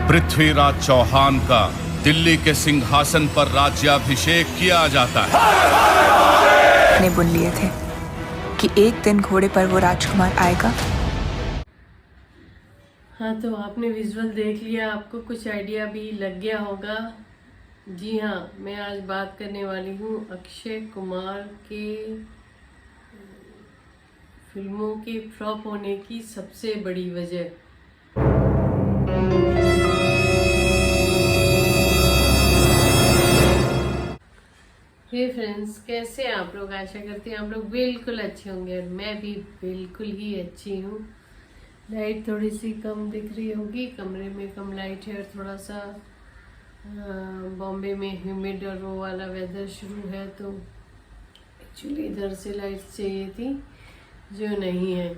पृथ्वीराज चौहान का दिल्ली के सिंहासन पर राज्याभिषेक किया जाता है। ने बुन लिए थे कि एक दिन घोड़े पर वो राजकुमार आएगा। हाँ, तो आपने विजुअल देख लिया, आपको कुछ आइडिया भी लग गया होगा। जी हाँ, मैं आज बात करने वाली हूँ अक्षय कुमार के फिल्मों के फ्लॉप होने की सबसे बड़ी वजह। हे फ्रेंड्स, कैसे हैं आप लोग? आशा करती हूँ आप लोग बिल्कुल अच्छे होंगे और मैं भी बिल्कुल ही अच्छी हूँ। लाइट थोड़ी सी कम दिख रही होगी, कमरे में कम लाइट है और थोड़ा सा बॉम्बे में ह्यूमिड और वो वाला वेदर शुरू है, तो एक्चुअली इधर से लाइट चाहिए थी जो नहीं है।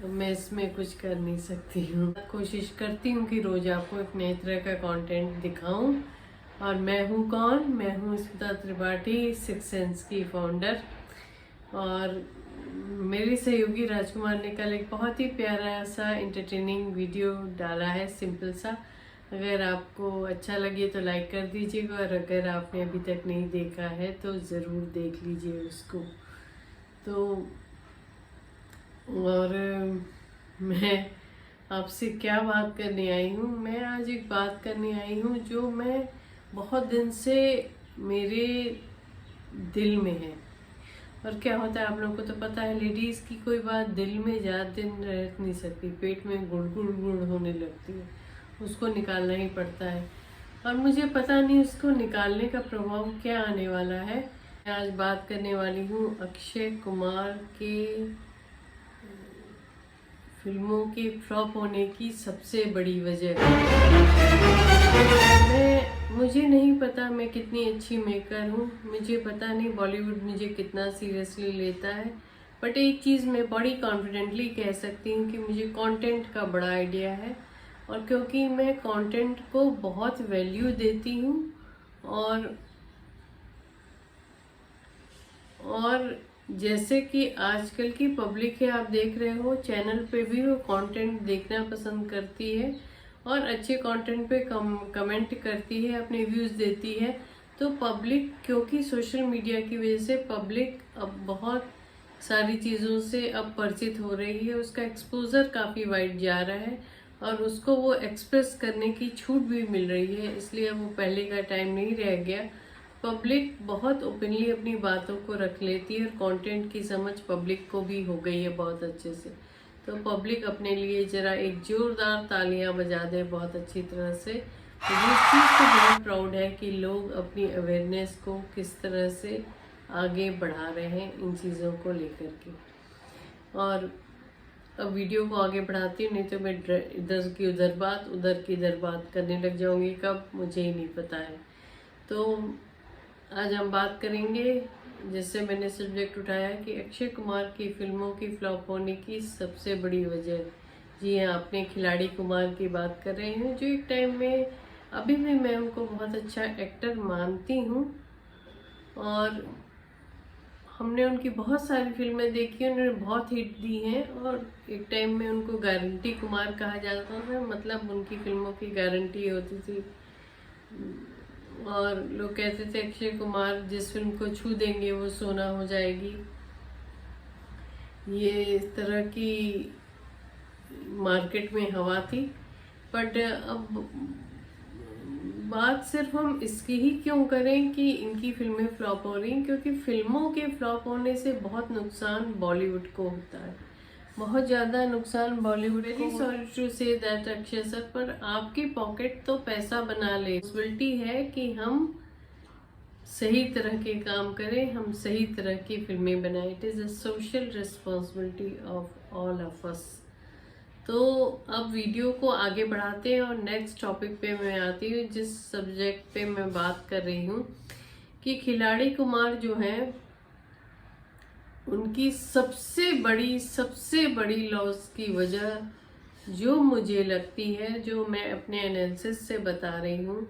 तो मैं इसमें कुछ कर नहीं सकती हूँ। कोशिश करती हूँ कि रोज आपको एक नए तरह का कंटेंट दिखाऊं। और मैं हूँ कौन? मैं हूँ स्मिता त्रिपाठी, सिक्स सेंस की फाउंडर। और मेरी सहयोगी राजकुमार ने कल एक बहुत ही प्यारा सा एंटरटेनिंग वीडियो डाला है, सिंपल सा। अगर आपको अच्छा लगे तो लाइक कर दीजिएगा, और अगर आपने अभी तक नहीं देखा है तो ज़रूर देख लीजिए उसको। तो और मैं आपसे क्या बात करने आई हूँ? मैं आज एक बात करने आई हूँ जो मैं बहुत दिन से मेरे दिल में है। और क्या होता है, आप लोगों को तो पता है, लेडीज़ की कोई बात दिल में ज़्यादा दिन रह नहीं सकती, पेट में गुड़ गुड़ गुड़ होने लगती है, उसको निकालना ही पड़ता है। और मुझे पता नहीं उसको निकालने का प्रभाव क्या आने वाला है। मैं आज बात करने वाली हूँ अक्षय कुमार के फिल्मों के फ्लॉप होने की सबसे बड़ी वजह। मुझे नहीं पता मैं कितनी अच्छी मेकर हूँ, मुझे पता नहीं बॉलीवुड मुझे कितना सीरियसली लेता है, बट एक चीज़ मैं बड़ी कॉन्फिडेंटली कह सकती हूँ कि मुझे कंटेंट का बड़ा आइडिया है। और क्योंकि मैं कंटेंट को बहुत वैल्यू देती हूँ, और जैसे कि आजकल की पब्लिक है, आप देख रहे हो चैनल पे भी वो कंटेंट देखना पसंद करती है और अच्छे कंटेंट पे कमेंट करती है, अपने व्यूज़ देती है। तो पब्लिक, क्योंकि सोशल मीडिया की वजह से पब्लिक अब बहुत सारी चीज़ों से अब परिचित हो रही है, उसका एक्सपोजर काफ़ी वाइड जा रहा है और उसको वो एक्सप्रेस करने की छूट भी मिल रही है, इसलिए वो पहले का टाइम नहीं रह गया। पब्लिक बहुत ओपनली अपनी बातों को रख लेती है और कंटेंट की समझ पब्लिक को भी हो गई है बहुत अच्छे से। तो पब्लिक अपने लिए जरा एक जोरदार तालियां बजा दे बहुत अच्छी तरह से। मुझे इस चीज़ से बहुत प्राउड है कि लोग अपनी अवेयरनेस को किस तरह से आगे बढ़ा रहे हैं इन चीज़ों को लेकर के। और अब वीडियो को आगे बढ़ाती हूँ, नहीं तो मैं इधर की उधर बात, उधर की इधर बात करने लग जाऊंगी, कब मुझे ही नहीं पता है। तो आज हम बात करेंगे, जिससे मैंने सब्जेक्ट उठाया कि अक्षय कुमार की फिल्मों की फ्लॉप होने की सबसे बड़ी वजह। जी हाँ, अपने खिलाड़ी कुमार की बात कर रहे हैं, जो एक टाइम में, अभी भी मैं उनको बहुत अच्छा एक्टर मानती हूँ और हमने उनकी बहुत सारी फिल्में देखी, उन्होंने बहुत हिट दी हैं। और एक टाइम में उनको गारंटी कुमार कहा जाता था, मतलब उनकी फिल्मों की गारंटी होती थी। और लोग कहते थे अक्षय कुमार जिस फिल्म को छू देंगे वो सोना हो जाएगी। ये इस तरह की मार्केट में हवा थी। बट अब बात सिर्फ हम इसकी ही क्यों करें कि इनकी फिल्में फ्लॉप हो रही हैं, क्योंकि फिल्मों के फ्लॉप होने से बहुत नुकसान बॉलीवुड को होता है, बहुत ज़्यादा नुकसान बॉलीवुड को। Very sorry to say that Akshay sir, पर आपकी पॉकेट तो पैसा बना ले। रिस्पॉन्सिबिलिटी है कि हम सही तरह के काम करें, हम सही तरह की फिल्में बनाएं। It is a social responsibility of all of us. तो अब वीडियो को आगे बढ़ाते हैं और नेक्स्ट टॉपिक पे मैं आती हूँ, जिस सब्जेक्ट पे मैं बात कर रही हूँ कि खिलाड़ी कुमार जो हैं, उनकी सबसे बड़ी लॉस की वजह जो मुझे लगती है, जो मैं अपने एनालिसिस से बता रही हूँ,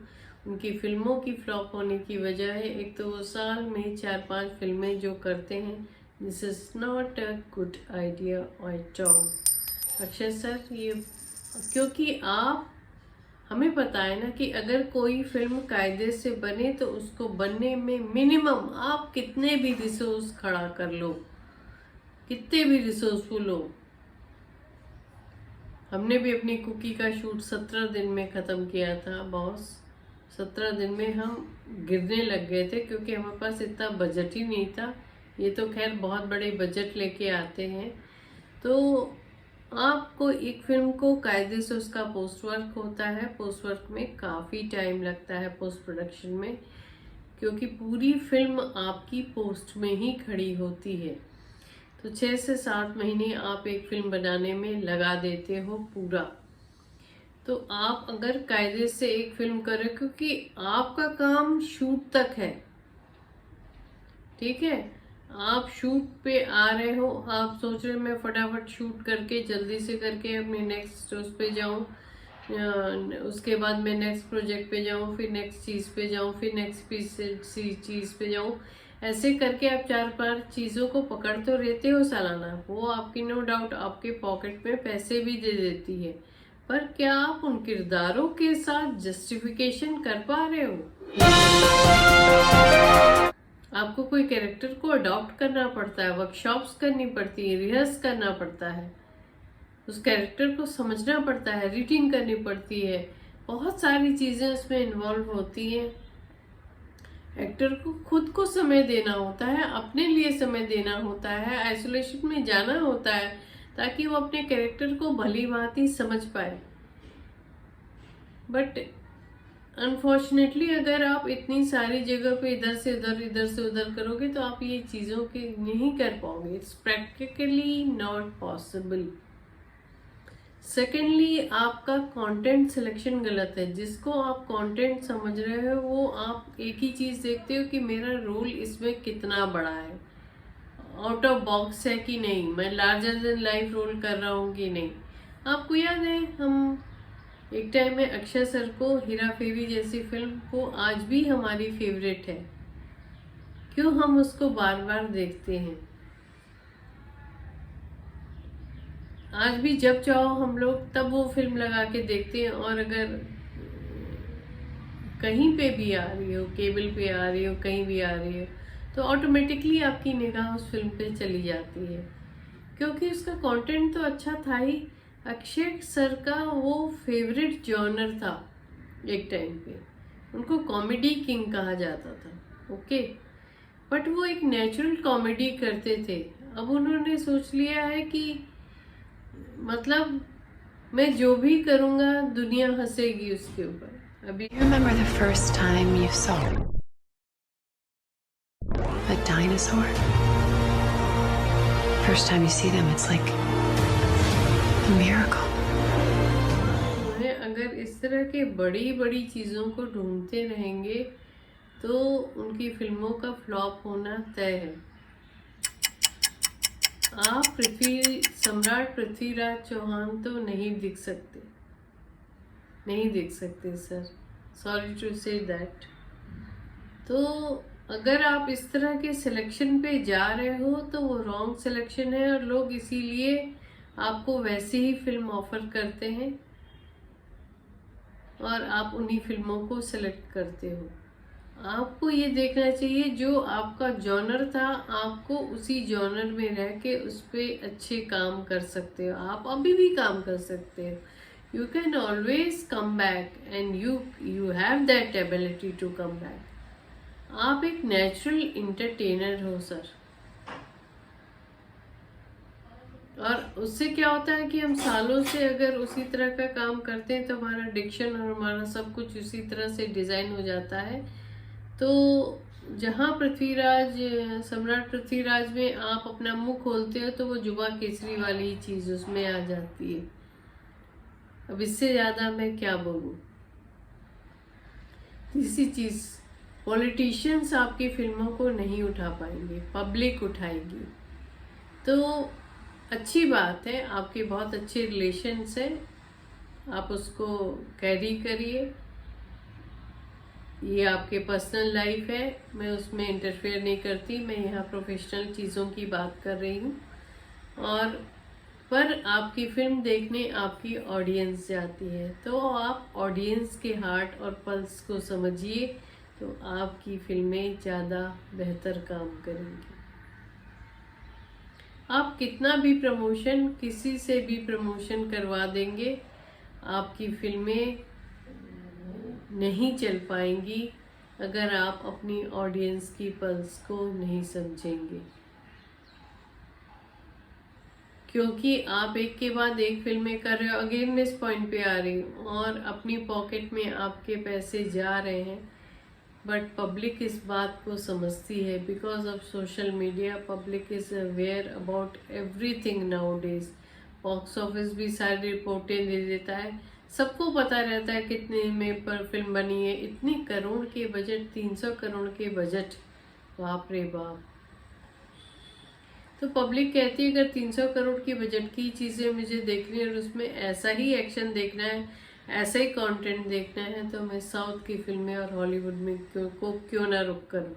उनकी फिल्मों की फ्लॉप होने की वजह है। एक तो वो साल में 4-5 फिल्में जो करते हैं, this is not a good idea at all. Akshay sir, ये क्योंकि आप हमें पता है ना कि अगर कोई फिल्म कायदे से बने तो उसको बनने में मिनिमम आप कितने भी रिसोर्स खड़ा कर लो, कितने भी रिसोर्सफुल हो। हमने भी अपनी कुकी का शूट 17 दिन में ख़त्म किया था बॉस। 17 दिन में हम गिरने लग गए थे क्योंकि हमारे पास इतना बजट ही नहीं था। ये तो खैर बहुत बड़े बजट लेके आते हैं। तो आपको एक फिल्म को कायदे से उसका पोस्ट वर्क होता है। पोस्ट वर्क में काफ़ी टाइम लगता है पोस्ट प्रोडक्शन में, क्योंकि पूरी फिल्म आपकी पोस्ट में ही खड़ी होती है। तो 6 से 7 महीने आप एक फिल्म बनाने में लगा देते हो पूरा। तो आप अगर कायदे से एक फिल्म करें, क्योंकि आपका काम शूट तक है, ठीक है, आप शूट पे आ रहे हो, आप सोच रहे हो मैं फटाफट शूट करके जल्दी से करके अपने नेक्स्ट उस पे जाऊं, उसके बाद मैं नेक्स्ट प्रोजेक्ट पे जाऊं, फिर नेक्स्ट चीज़ पे जाऊं, फिर नेक्स्ट चीज़ पे जाऊं। ऐसे करके आप 4-5 चीज़ों को पकड़ तो रहते हो सालाना। वो आपकी नो डाउट आपके पॉकेट में पैसे भी दे देती है, पर क्या आप उन किरदारों के साथ जस्टिफिकेशन कर पा रहे हो? आपको कोई कैरेक्टर को अडॉप्ट करना पड़ता है, वर्कशॉप्स करनी पड़ती है, रिहर्स करना पड़ता है, उस कैरेक्टर को समझना पड़ता है, रीडिंग करनी पड़ती है, बहुत सारी चीज़ें उसमें इन्वॉल्व होती हैं। एक्टर को खुद को समय देना होता है, अपने लिए समय देना होता है, आइसोलेशन में जाना होता है ताकि वो अपने कैरेक्टर को भली भांति समझ पाए। बट अनफॉर्चुनेटली अगर आप इतनी सारी जगह पे इधर से उधर करोगे तो आप ये चीज़ों के नहीं कर पाओगे। It's practically not possible. Secondly, आपका कंटेंट सिलेक्शन गलत है। जिसको आप कंटेंट समझ रहे हो वो आप एक ही चीज़ देखते हो कि मेरा रोल इसमें कितना बड़ा है, आउट ऑफ बॉक्स है कि नहीं, मैं लार्जर देन लाइफ रोल कर रहा हूँ कि नहीं। आपको याद है हम एक टाइम में अक्षय सर को हेरा फेरी जैसी फिल्म को आज भी हमारी फेवरेट है। क्यों हम उसको बार बार देखते हैं? आज भी जब चाहो हम लोग तब वो फिल्म लगा के देखते हैं। और अगर कहीं पे भी आ रही हो, केबल पे आ रही हो, कहीं भी आ रही हो, तो ऑटोमेटिकली आपकी निगाह उस फिल्म पे चली जाती है, क्योंकि उसका कंटेंट तो अच्छा था ही। अक्षय सर का वो फेवरेट जॉनर था एक टाइम पे, उनको कॉमेडी किंग कहा जाता था, ओके। बट वो एक नेचुरल कॉमेडी करते थे। अब उन्होंने सोच लिया है कि मतलब मैं जो भी करूँगा दुनिया हंसेगी उसके ऊपर। अभी Remember the first time you saw a dinosaur? First time you see them, it's like a miracle. अगर इस तरह के बड़ी बड़ी चीज़ों को ढूंढते रहेंगे तो उनकी फिल्मों का फ्लॉप होना तय है। आप सम्राट पृथ्वीराज चौहान तो नहीं दिख सकते sir, sorry to say that. तो अगर आप इस तरह के सिलेक्शन पे जा रहे हो तो वो रॉन्ग सिलेक्शन है, और लोग इसीलिए आपको वैसे ही फिल्म ऑफर करते हैं और आप उन्हीं फिल्मों को सिलेक्ट करते हो। आपको ये देखना चाहिए जो आपका जॉनर था, आपको उसी जॉनर में रह के उस पर अच्छे काम कर सकते हो। आप अभी भी काम कर सकते हो। You can always come back and you have that ability to come back. आप एक नेचुरल इंटरटेनर हो सर। और उससे क्या होता है कि हम सालों से अगर उसी तरह का काम करते हैं तो हमारा डिक्शन और हमारा सब कुछ उसी तरह से डिज़ाइन हो जाता है। तो जहाँ सम्राट पृथ्वीराज में आप अपना मुंह खोलते हो तो वो जुबा केसरी वाली चीज़ उसमें आ जाती है। अब इससे ज़्यादा मैं क्या बोलूँ। तीसरी चीज़, पॉलिटिशियंस आपकी फिल्मों को नहीं उठा पाएंगे, पब्लिक उठाएगी। तो अच्छी बात है, आपके बहुत अच्छे रिलेशन्स हैं, आप उसको कैरी करिए। ये आपके पर्सनल लाइफ है, मैं उसमें इंटरफेयर नहीं करती। मैं यहाँ प्रोफेशनल चीज़ों की बात कर रही हूँ। और पर आपकी फिल्म देखने आपकी ऑडियंस जाती है, तो आप ऑडियंस के हार्ट और पल्स को समझिए, तो आपकी फिल्में ज़्यादा बेहतर काम करेंगी। आप कितना भी प्रमोशन, किसी से भी प्रमोशन करवा देंगे, आपकी फिल्में नहीं चल पाएंगी अगर आप अपनी ऑडियंस की पल्स को नहीं समझेंगे। क्योंकि आप एक के बाद एक फिल्में कर रहे हो, अगेन मैं इस पॉइंट पे आ रही हूँ, और अपनी पॉकेट में आपके पैसे जा रहे हैं, बट पब्लिक इस बात को समझती है। Because of social media public is aware about everything now days. Box office भी सारी रिपोर्टें दे देता है, सबको पता रहता है कितने में पर फिल्म बनी है, इतनी करोड़ के बजट, 300 करोड़ के बजट, बाप रे बाप। तो पब्लिक कहती है अगर 300 करोड़ की बजट की चीज़ें मुझे देखनी है और उसमें ऐसा ही एक्शन देखना है, ऐसा ही कंटेंट देखना है, तो मैं साउथ की फिल्में और हॉलीवुड में क्यों ना रुक करूं।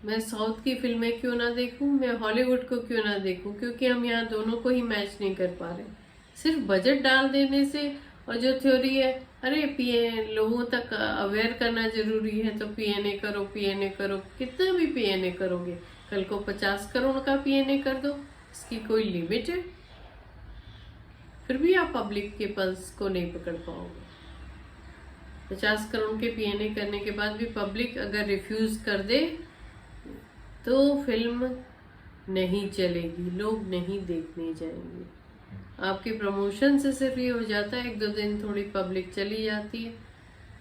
मैं साउथ की फिल्में क्यों ना देखूं, मैं हॉलीवुड को क्यों ना देखूं, क्योंकि हम यहाँ दोनों को ही मैच नहीं कर पा रहे। सिर्फ बजट डाल देने से, और जो थ्योरी है अरे पीए लोगों तक अवेयर करना जरूरी है, तो पीएनए करो, पीएनए करो, कितना भी पीएनए करोगे, कल को 50 करोड़ का पीएनए कर दो, इसकी कोई लिमिट है? फिर भी आप पब्लिक के पल्स को नहीं पकड़ पाओगे। 50 करोड़ के पीएनए करने के बाद भी पब्लिक अगर रिफ्यूज कर दे तो फिल्म नहीं चलेगी, लोग नहीं देखने जाएंगे। आपके प्रमोशन से सिर्फ ये हो जाता है, 1-2 दिन थोड़ी पब्लिक चली जाती है,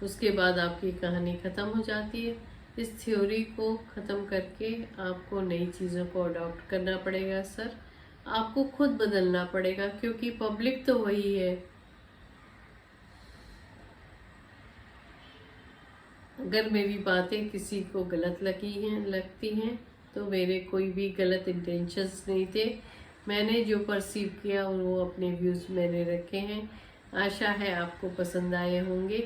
उसके बाद आपकी कहानी खत्म हो जाती है। इस थ्योरी को ख़त्म करके आपको नई चीज़ों को अडॉप्ट करना पड़ेगा सर, आपको खुद बदलना पड़ेगा, क्योंकि पब्लिक तो वही है। अगर मेरी बातें किसी को गलत लगती हैं तो मेरे कोई भी गलत इंटेंशंस नहीं थे। मैंने जो परसीव किया वो अपने व्यूज़ मैंने रखे हैं। आशा है आपको पसंद आए होंगे।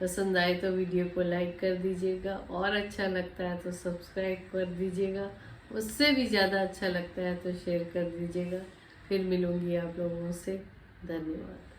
पसंद आए तो वीडियो को लाइक कर दीजिएगा, और अच्छा लगता है तो सब्सक्राइब कर दीजिएगा, उससे भी ज़्यादा अच्छा लगता है तो शेयर कर दीजिएगा। फिर मिलूंगी आप लोगों से। धन्यवाद।